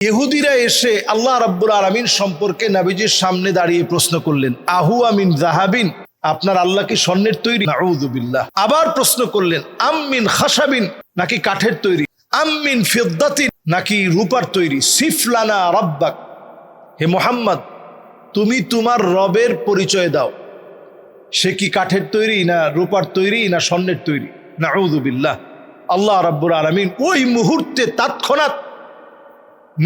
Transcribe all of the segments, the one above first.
ইহুদিরা এসে আল্লাহ রাব্বুল আলামিন সম্পর্কে নবীজির সামনে দাঁড়িয়ে প্রশ্ন করলেন, আহু আমিন যাহাবিন, আপনার আল্লাহ কি স্বর্ণের তৈরি? নাউযু বিল্লাহ। আবার প্রশ্ন করলেন, আমিন খাসাবিন, নাকি কাঠের তৈরি? আমিন ফিদ্দাতিন, নাকি রূপার তৈরি? সিফলানা রাব্বাক, হে মুহাম্মদ তুমি তোমার রবের পরিচয় দাও, সে কি কাঠের তৈরি, না রূপার তৈরি, না স্বর্ণের তৈরি? নাউযু বিল্লাহ। আল্লাহ রাব্বুল আলামিন ওই মুহূর্তে তৎক্ষণাৎ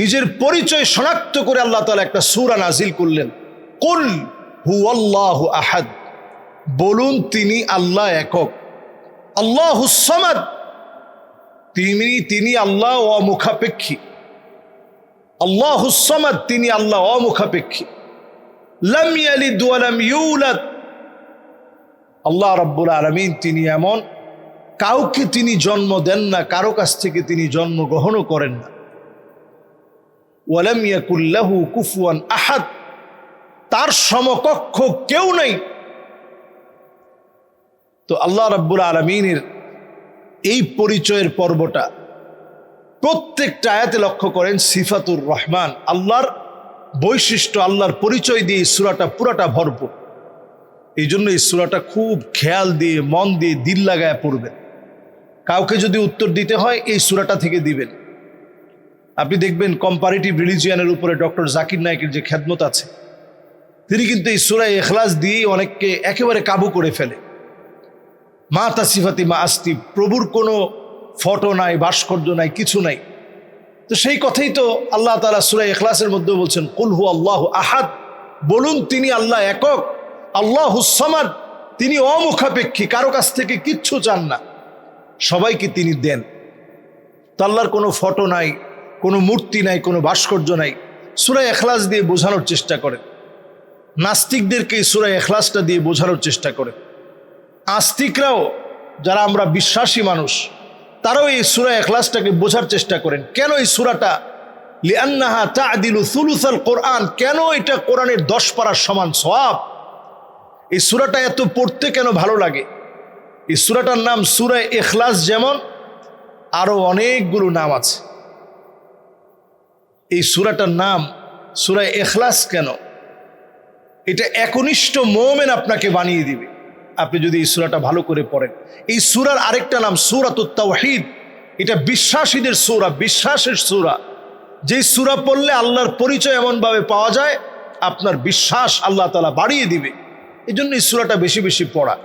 নিজের পরিচয় শনাক্ত করে আল্লাহ তাআলা একটা সূরা নাজিল করলেন, কুল হুয়াল্লাহু আহাদ, বলুন তিনি আল্লাহ একক। আল্লাহুস সামাদ, তিনি আল্লাহ অমুখাপেক্ষী। আল্লাহুস সামাদ, তিনি আল্লাহ অমুখাপেক্ষী। লাম ইয়ালিদ ওয়া লাম ইউলাদ, আল্লাহ রাব্বুল আলামিন তিনি এমন, কাউকে তিনি জন্ম দেন না, কারো কাছ থেকে তিনি জন্মগ্রহণও করেন না। ওয়ালাম ইয়াকুল লাহু কুফুয়ান আহাদ, তার সমকক্ষ কেউ নাই। তো আল্লাহ রাব্বুল আলামিনের এই পরিচয়ের পর্বটা প্রত্যেকটা আয়াতে লক্ষ্য করেন সিফাতুর রহমান, আল্লাহর বৈশিষ্ট্য, আল্লাহর পরিচয় দিয়ে সূরাটা পুরাটা ভরপুর। এই জন্য এই সূরাটা খুব খেয়াল দিয়ে, মন দিয়ে, দিল লাগায় পড়বেন। কাউকে যদি উত্তর দিতে হয় এই সূরাটা থেকে দিবেন। আপনি দেখবেন কম্পারেটিভ রিলিজিয়ানের উপরে ডক্টর জাকির নায়েকের যে খেদমত আছে, তিনি কিন্তু এই সূরা ইখলাস দিয়েই অনেককে একেবারে কাবু করে ফেলে। মা তাসিফাতি মা আস্তি, প্রভুর কোনো ফটো নাই, ভাস্কর্য নাই, কিছু নাই। তো সেই কথাই তো আল্লাহ তাআলা সূরা ইখলাসের মধ্যে বলছেন, কুল হু আল্লাহু আহাদ, বলুন তিনি আল্লাহ একক। আল্লাহুস সামাদ, তিনি অমুখাপেক্ষী, কারো কাছ থেকে কিচ্ছু চান না, সবাইকে তিনি দেন। তো আল্লাহর কোনো ফটো নাই, কোনো মূর্তি নাই, কোনো ভাস্কর্য নাই। সূরা ইখলাস দিয়ে বোঝানোর চেষ্টা করেন। নাস্তিকদেরকে এই সূরা ইখলাসটা দিয়ে বোঝানোর চেষ্টা করেন। আস্তিকরাও, যারা আমরা বিশ্বাসী মানুষ, তারাও এই সূরা ইখলাসটাকে বোঝার চেষ্টা করেন। কেন এই সূরাটা, লিআন্নাহা তা'দিলু সুলুসাল কোরআন, কেন এটা কোরআনের 10 পারার সমান সওয়াব। এই সূরাটা এত পড়তে কেন ভালো লাগে? এই সূরাটার নাম সূরা ইখলাস, যেমন আরো অনেকগুলো নাম আছে। এই সূরাটার নাম সূরা ইখলাস কেন? এটা একনিষ্ঠ মুমিন আপনাকে বানিয়ে দিবে আপনি যদি এই সূরাটা ভালো করে পড়েন। এই সূরার আরেকটা নাম সূরাতুত তাওহীদ, এটা বিশ্বাসীদের সূরা, বিশ্বাসের সূরা। যেই সূরা পড়লে আল্লাহর পরিচয় এমনভাবে পাওয়া যায়, আপনার বিশ্বাস আল্লাহ তাআলা বাড়িয়ে দিবে। এই জন্য এই সূরাটা বেশি বেশি পড়া।